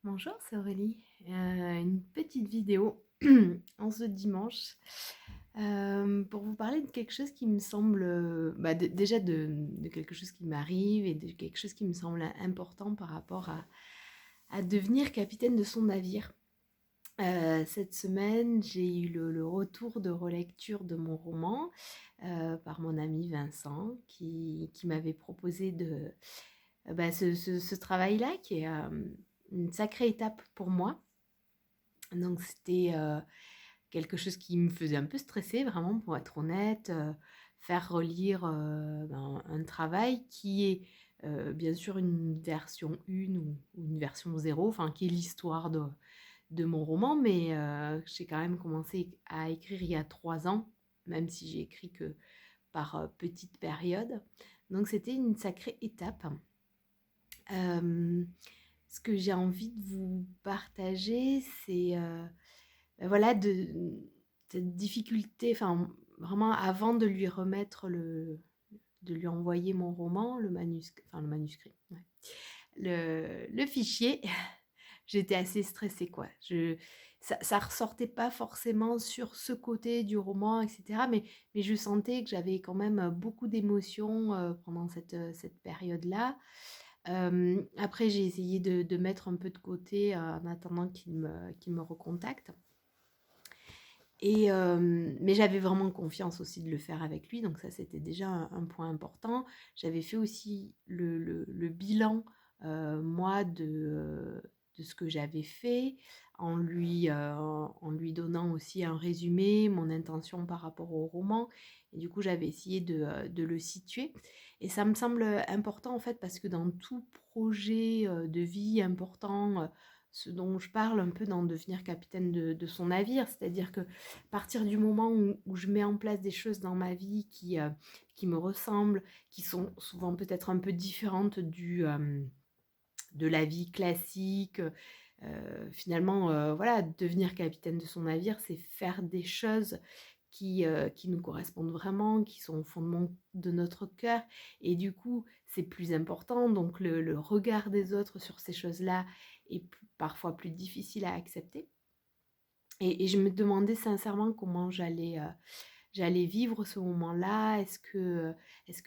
Bonjour, c'est Aurélie. Une petite vidéo en ce dimanche pour vous parler de quelque chose qui me semble, déjà de quelque chose qui m'arrive et de quelque chose qui me semble important par rapport à devenir capitaine de son navire. Cette semaine, j'ai eu le retour de relecture de mon roman par mon ami Vincent qui m'avait proposé ce travail-là qui est une sacrée étape pour moi. Donc c'était quelque chose qui me faisait un peu stresser, vraiment, pour être honnête. Faire relire un travail qui est bien sûr une version 1 ou une version 0, enfin qui est l'histoire de mon roman, mais j'ai quand même commencé à écrire il y a 3 ans, même si j'ai écrit que par petites périodes. Donc c'était une sacrée étape. Ce que j'ai envie de vous partager, c'est voilà, cette difficulté, enfin vraiment avant de lui remettre de lui envoyer mon roman, le manuscrit, ouais. Le fichier, j'étais assez stressée, quoi. Ça ressortait pas forcément sur ce côté du roman, etc. Mais je sentais que j'avais quand même beaucoup d'émotions pendant cette période-là. Après, j'ai essayé de mettre un peu de côté en attendant qu'il me recontacte. Mais j'avais vraiment confiance aussi de le faire avec lui, donc ça c'était déjà un point important. J'avais fait aussi le bilan, moi, de ce que j'avais fait, en lui donnant aussi un résumé, mon intention par rapport au roman. Et du coup, j'avais essayé de le situer. Et ça me semble important en fait, parce que dans tout projet de vie important, ce dont je parle un peu dans devenir capitaine de son navire, c'est-à-dire que à partir du moment où je mets en place des choses dans ma vie qui me ressemblent, qui sont souvent peut-être un peu différentes de la vie classique, finalement, voilà, devenir capitaine de son navire, c'est faire des choses qui nous correspondent vraiment, qui sont au fondement de notre cœur. Et du coup, c'est plus important. Donc, le regard des autres sur ces choses-là est parfois plus difficile à accepter. Et je me demandais sincèrement comment j'allais vivre ce moment-là. Est-ce que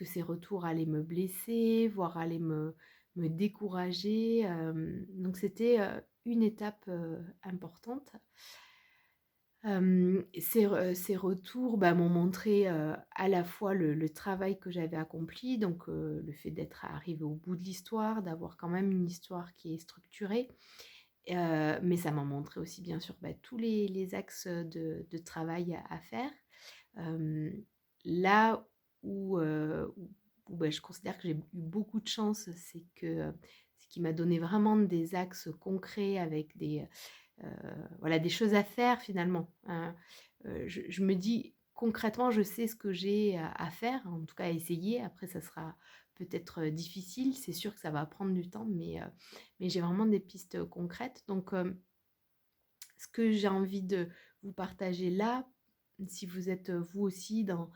ces retours allaient me blesser, voire allaient me décourager. Donc c'était une étape importante. Ces retours m'ont montré à la fois le travail que j'avais accompli, donc le fait d'être arrivée au bout de l'histoire, d'avoir quand même une histoire qui est structurée. Mais ça m'a montré aussi bien sûr tous les axes de travail à faire. Hem, Là où je considère que j'ai eu beaucoup de chance, c'est qu'il m'a donné vraiment des axes concrets avec voilà, des choses à faire finalement, hein. Je me dis concrètement, je sais ce que j'ai à faire, en tout cas à essayer. Après ça sera peut-être difficile, c'est sûr que ça va prendre du temps, mais j'ai vraiment des pistes concrètes. Donc ce que j'ai envie de vous partager là, si vous êtes vous aussi dans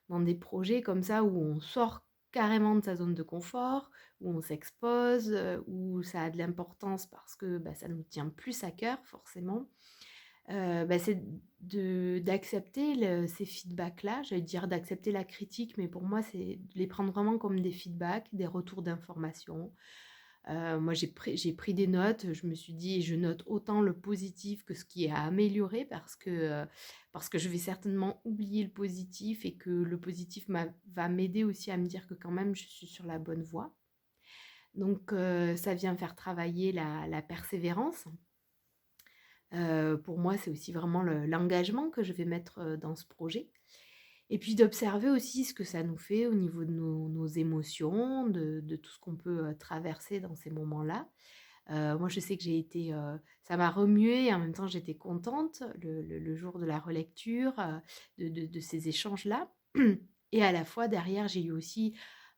des projets comme ça où on sort carrément de sa zone de confort, où on s'expose, où ça a de l'importance parce que ça nous tient plus à cœur forcément, c'est d'accepter ces feedbacks-là. J'allais dire d'accepter la critique, mais pour moi, c'est de les prendre vraiment comme des feedbacks, des retours d'informations. Moi, j'ai pris des notes, je me suis dit: «Je note autant le positif que ce qui est à améliorer», parce que je vais certainement oublier le positif et que le positif va m'aider aussi à me dire que quand même je suis sur la bonne voie. Donc ça vient faire travailler la persévérance. Pour moi, c'est aussi vraiment l'engagement que je vais mettre dans ce projet. Et puis d'observer aussi ce que ça nous fait au niveau de nos émotions, de tout ce qu'on peut traverser dans ces moments-là. Moi, je sais que ça m'a remuée et en même temps, j'étais contente le jour de la relecture, de ces échanges-là. Et à la fois, derrière, j'ai eu aussi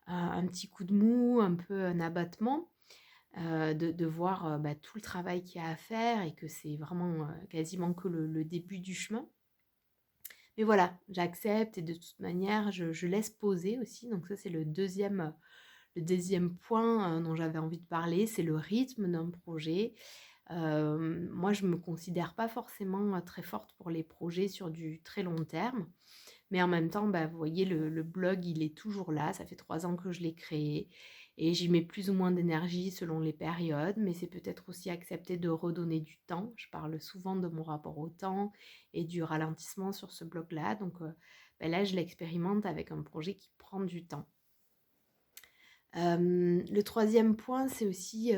un petit coup de mou, un peu un abattement, de voir tout le travail qu'il y a à faire et que c'est vraiment quasiment que le début du chemin. Mais voilà, j'accepte et de toute manière, je laisse poser aussi. Donc ça, c'est le deuxième point dont j'avais envie de parler, c'est le rythme d'un projet. Moi, je me considère pas forcément, très forte pour les projets sur du très long terme. Mais en même temps, bah, vous voyez, le blog, il est toujours là. Ça fait 3 ans que je l'ai créé et j'y mets plus ou moins d'énergie selon les périodes, mais c'est peut-être aussi accepter de redonner du temps. Je parle souvent de mon rapport au temps et du ralentissement sur ce blog-là. Donc, bah, là, je l'expérimente avec un projet qui prend du temps. Le troisième point, c'est aussi,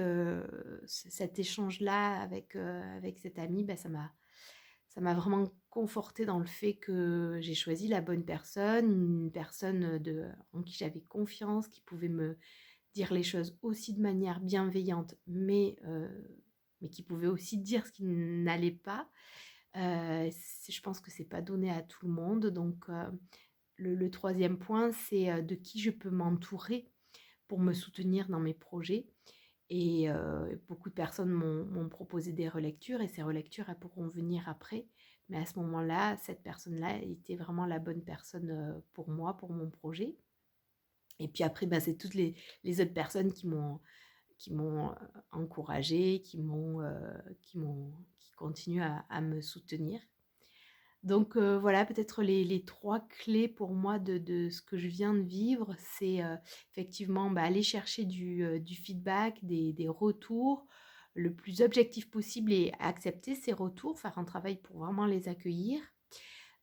cet échange-là avec cette amie, bah, ça m'a vraiment confortée dans le fait que j'ai choisi la bonne personne, une personne, en qui j'avais confiance, qui pouvait me dire les choses aussi de manière bienveillante, mais qui pouvait aussi dire ce qui n'allait pas. Je pense que c'est pas donné à tout le monde, donc le 3e point, c'est, de qui je peux m'entourer pour me soutenir dans mes projets. Et beaucoup de personnes m'ont proposé des relectures et ces relectures, elles pourront venir après. Mais à ce moment-là, cette personne-là était vraiment la bonne personne, pour moi, pour mon projet. Et puis après, bah, c'est toutes les autres personnes qui m'ont encouragée, qui continuent à me soutenir. Donc voilà, peut-être les 3 clés pour moi de ce que je viens de vivre, c'est, effectivement, bah, aller chercher du feedback, des retours, le plus objectif possible et accepter ces retours, faire un travail pour vraiment les accueillir.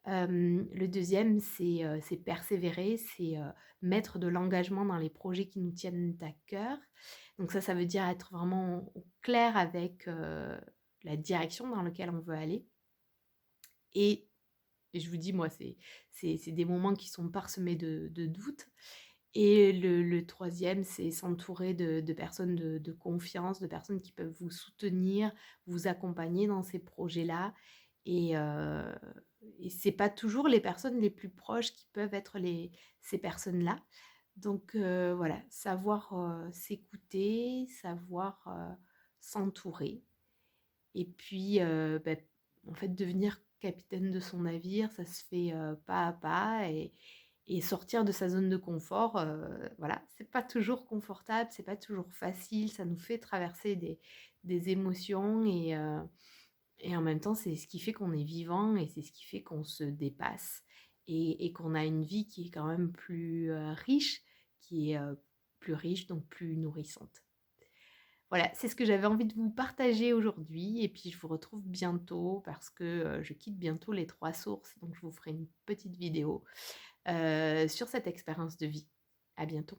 Le deuxième, c'est persévérer, c'est, mettre de l'engagement dans les projets qui nous tiennent à cœur. Donc ça veut dire être vraiment au clair avec, la direction dans laquelle on veut aller. Et je vous dis, moi, c'est des moments qui sont parsemés de doutes. Et le 3e, c'est s'entourer de personnes de confiance, de personnes qui peuvent vous soutenir, vous accompagner dans ces projets-là. Et c'est pas toujours les personnes les plus proches qui peuvent être ces personnes-là. Donc voilà, savoir, s'écouter, savoir, s'entourer. Et puis, en fait, devenir capitaine de son navire, ça se fait, pas à pas et sortir de sa zone de confort, voilà, c'est pas toujours confortable, c'est pas toujours facile, ça nous fait traverser des émotions et en même temps, c'est ce qui fait qu'on est vivant et c'est ce qui fait qu'on se dépasse et qu'on a une vie qui est quand même plus, riche, qui est, plus riche, donc plus nourrissante. Voilà, c'est ce que j'avais envie de vous partager aujourd'hui et puis je vous retrouve bientôt parce que, je quitte bientôt les 3 sources, donc je vous ferai une petite vidéo, sur cette expérience de vie. À bientôt.